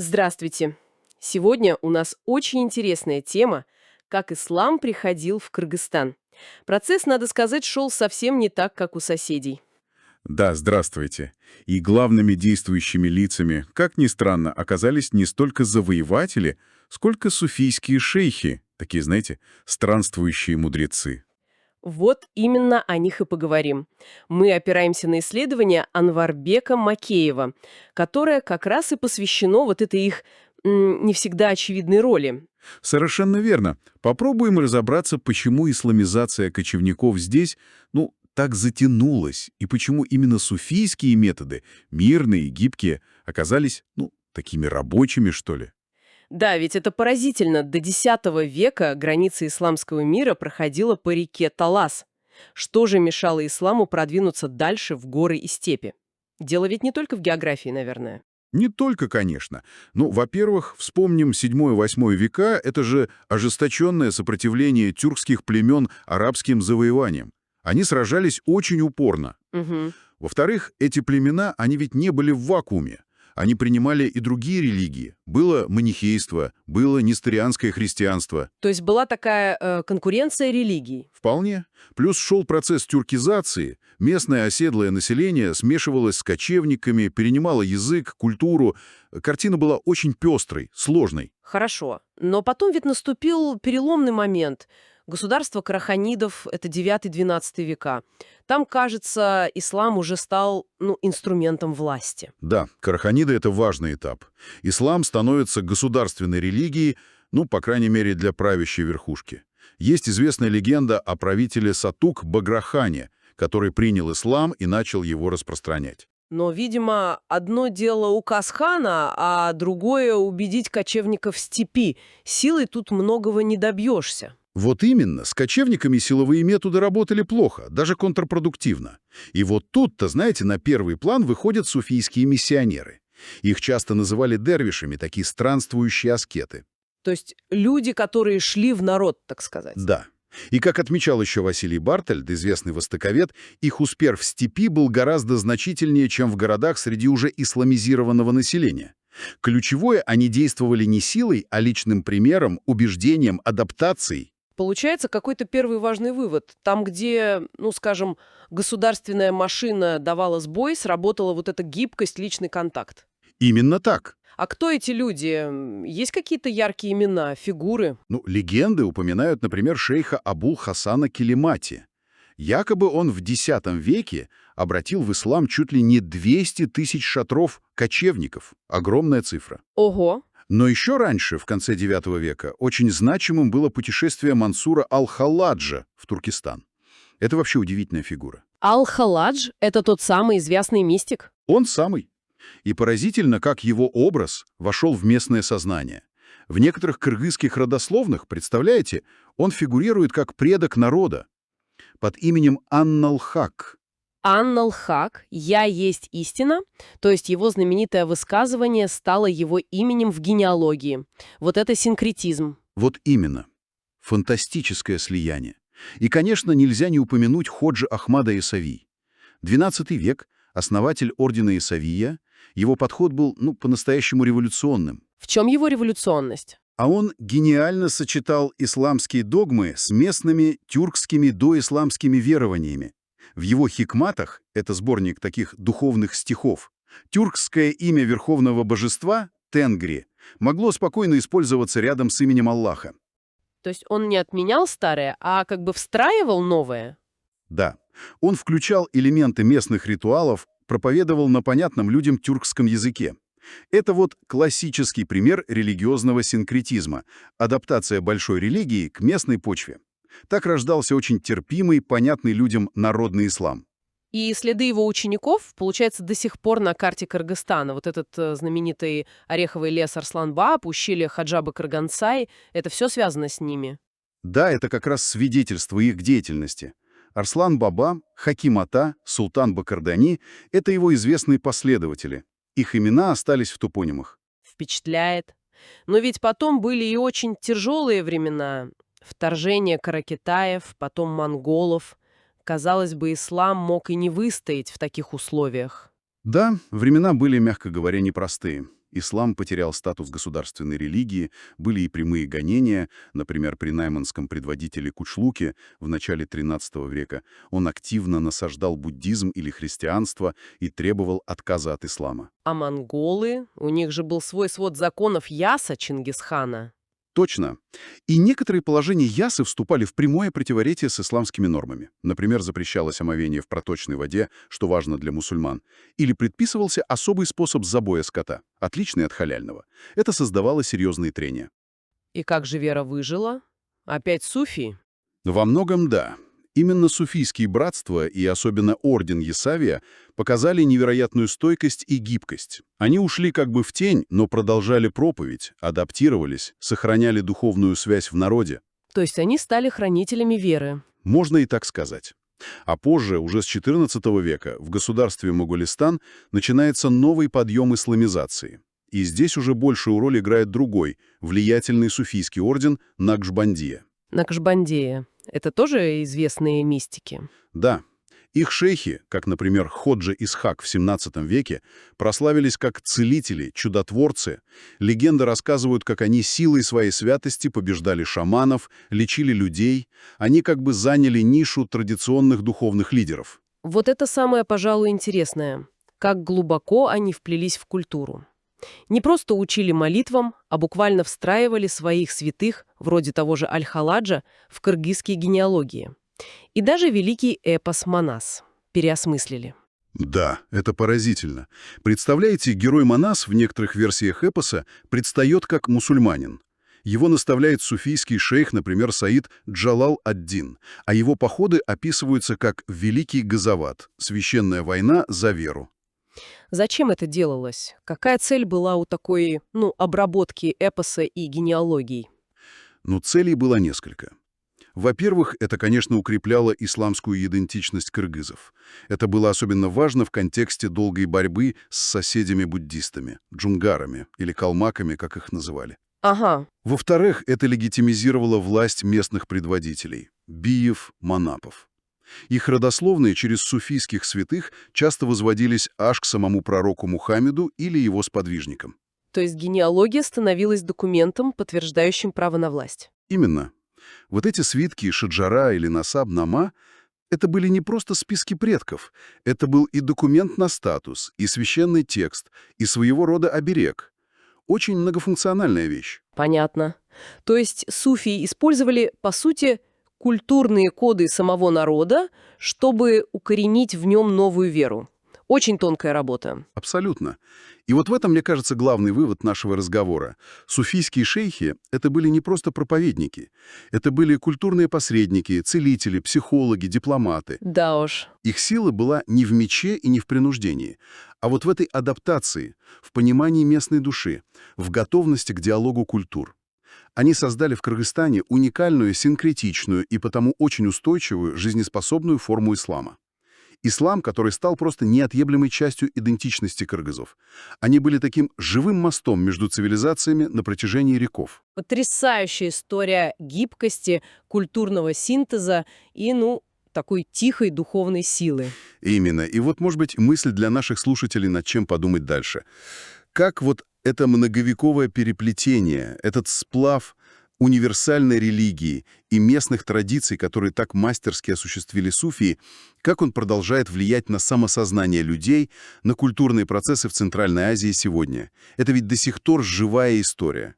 Здравствуйте! Сегодня у нас очень интересная тема, как ислам приходил в Кыргызстан. Процесс, надо сказать, шел совсем не так, как у соседей. Да, здравствуйте. И главными действующими лицами, как ни странно, оказались не столько завоеватели, сколько суфийские шейхи, такие, знаете, странствующие мудрецы. Вот именно о них и поговорим. Мы опираемся на исследование Анварбека Макеева, которое как раз и посвящено вот этой их не всегда очевидной роли. Совершенно верно. Попробуем разобраться, почему исламизация кочевников здесь, так затянулась, и почему именно суфийские методы, мирные и гибкие, оказались, такими рабочими, что ли. Да, ведь это поразительно. До X века граница исламского мира проходила по реке Талас. Что же мешало исламу продвинуться дальше в горы и степи? Дело ведь не только в географии, наверное. Не только, конечно. Во-первых, вспомним 7-8 века, это же ожесточенное сопротивление тюркских племен арабским завоеваниям. Они сражались очень упорно. Мгм. Во-вторых, эти племена, они ведь не были в вакууме. Они принимали и другие религии. Было манихейство, было несторианское христианство. То есть была такая конкуренция религий. Вполне. Плюс шел процесс тюркизации. Местное оседлое население смешивалось с кочевниками, перенимало язык, культуру. Картина была очень пестрой, сложной. Хорошо. Но потом ведь наступил переломный момент. Государство караханидов — это 9-12 века. Там, кажется, ислам уже стал, инструментом власти. Да, караханиды — это важный этап. Ислам становится государственной религией, по крайней мере, для правящей верхушки. Есть известная легенда о правителе Сатук Баграхане, который принял ислам и начал его распространять. Но, видимо, одно дело указ хана, а другое — убедить кочевников в степи. Силой тут многого не добьешься. Вот именно, с кочевниками силовые методы работали плохо, даже контрпродуктивно. И вот тут-то, знаете, на первый план выходят суфийские миссионеры. Их часто называли дервишами, такие странствующие аскеты. То есть люди, которые шли в народ, так сказать. Да. И как отмечал еще Василий Бартольд, известный востоковед, их успех в степи был гораздо значительнее, чем в городах среди уже исламизированного населения. Ключевое, они действовали не силой, а личным примером, убеждением, адаптацией. Получается какой-то первый важный вывод. Там, где, скажем, государственная машина давала сбой, сработала вот эта гибкость, личный контакт. Именно так. А кто эти люди? Есть какие-то яркие имена, фигуры? Легенды упоминают, например, шейха Абул-Хасана Килимати. Якобы он в X веке обратил в ислам чуть ли не 200 тысяч шатров кочевников. Огромная цифра. Ого! Но еще раньше, в конце IX века, очень значимым было путешествие Мансура Ал-Халладжа в Туркестан. Это вообще удивительная фигура. Ал-Халадж — это тот самый известный мистик? Он самый. И поразительно, как его образ вошел в местное сознание. В некоторых кыргызских родословных, представляете, он фигурирует как предок народа под именем Анналхак. Аннал-Хак «Я есть истина», то есть его знаменитое высказывание стало его именем в генеалогии. Вот это синкретизм. Вот именно. Фантастическое слияние. И, конечно, нельзя не упомянуть Ходжи Ахмада Исави. XII век, основатель ордена Исавия, его подход был, по-настоящему революционным. В чем его революционность? А он гениально сочетал исламские догмы с местными тюркскими доисламскими верованиями. В его хикматах, это сборник таких духовных стихов, тюркское имя верховного божества, Тенгри, могло спокойно использоваться рядом с именем Аллаха. То есть он не отменял старое, а как бы встраивал новое? Да, он включал элементы местных ритуалов, проповедовал на понятном людям тюркском языке. Это вот классический пример религиозного синкретизма, адаптация большой религии к местной почве. Так рождался очень терпимый, понятный людям народный ислам. И следы его учеников, получается, до сих пор на карте Кыргызстана. Вот этот знаменитый ореховый лес Арслан-Бааб, ущелье Хаджаба-Кыргансай — это все связано с ними. Да, это как раз свидетельство их деятельности. Арслан Баба, Хаким Ата, Султан Бакардани — это его известные последователи. Их имена остались в топонимах. Впечатляет. Но ведь потом были и очень тяжелые времена. Вторжение каракитаев, потом монголов. Казалось бы, ислам мог и не выстоять в таких условиях. Да, времена были, мягко говоря, непростые. Ислам потерял статус государственной религии, были и прямые гонения, например, при найманском предводителе Кучлуке в начале XIII века. Он активно насаждал буддизм или христианство и требовал отказа от ислама. А монголы? У них же был свой свод законов Яса Чингисхана. Точно. И некоторые положения Ясы вступали в прямое противоречие с исламскими нормами. Например, запрещалось омовение в проточной воде, что важно для мусульман, или предписывался особый способ забоя скота, отличный от халяльного. Это создавало серьезные трения. И как же вера выжила? Опять суфии? Во многом да. Именно суфийские братства и особенно орден Есавия показали невероятную стойкость и гибкость. Они ушли как бы в тень, но продолжали проповедь, адаптировались, сохраняли духовную связь в народе. То есть они стали хранителями веры. Можно и так сказать. А позже, уже с XIV века, в государстве Моголистан начинается новый подъем исламизации. И здесь уже большую роль играет другой, влиятельный суфийский орден Накшбандия. Накшбандия. Это тоже известные мистики. Да, их шейхи, как, например, Ходжа Исхак в XVII веке, прославились как целители, чудотворцы. Легенды рассказывают, как они силой своей святости побеждали шаманов, лечили людей. Они как бы заняли нишу традиционных духовных лидеров. Вот это самое, пожалуй, интересное. Как глубоко они вплелись в культуру. Не просто учили молитвам, а буквально встраивали своих святых, вроде того же Аль-Халаджа, в кыргызские генеалогии. И даже великий эпос «Манас» переосмыслили. Да, это поразительно. Представляете, герой Манас в некоторых версиях эпоса предстает как мусульманин. Его наставляет суфийский шейх, например, Саид Джалал ад-Дин, а его походы описываются как «Великий Газават» — священная война за веру. Зачем это делалось? Какая цель была у такой, обработки эпоса и генеалогий? Но целей было несколько. Во-первых, это, конечно, укрепляло исламскую идентичность кыргызов. Это было особенно важно в контексте долгой борьбы с соседями-буддистами, джунгарами или калмаками, как их называли. Ага. Во-вторых, это легитимизировало власть местных предводителей – биев, манапов. Их родословные через суфийских святых часто возводились аж к самому пророку Мухаммеду или его сподвижникам. То есть генеалогия становилась документом, подтверждающим право на власть. Именно. Вот эти свитки Шаджара или Насаб-Нама — это были не просто списки предков, это был и документ на статус, и священный текст, и своего рода оберег. Очень многофункциональная вещь. Понятно. То есть суфии использовали, по сути, культурные коды самого народа, чтобы укоренить в нем новую веру. Очень тонкая работа. Абсолютно. И вот в этом, мне кажется, главный вывод нашего разговора. Суфийские шейхи — это были не просто проповедники. Это были культурные посредники, целители, психологи, дипломаты. Да уж. Их сила была не в мече и не в принуждении, а вот в этой адаптации, в понимании местной души, в готовности к диалогу культур. Они создали в Кыргызстане уникальную, синкретичную и потому очень устойчивую, жизнеспособную форму ислама. Ислам, который стал просто неотъемлемой частью идентичности кыргызов. Они были таким живым мостом между цивилизациями на протяжении веков. Потрясающая история гибкости, культурного синтеза и, такой тихой духовной силы. Именно. И вот, может быть, мысль для наших слушателей, над чем подумать дальше. Как вот это многовековое переплетение, этот сплав универсальной религии и местных традиций, которые так мастерски осуществили суфии, как он продолжает влиять на самосознание людей, на культурные процессы в Центральной Азии сегодня. Это ведь до сих пор живая история.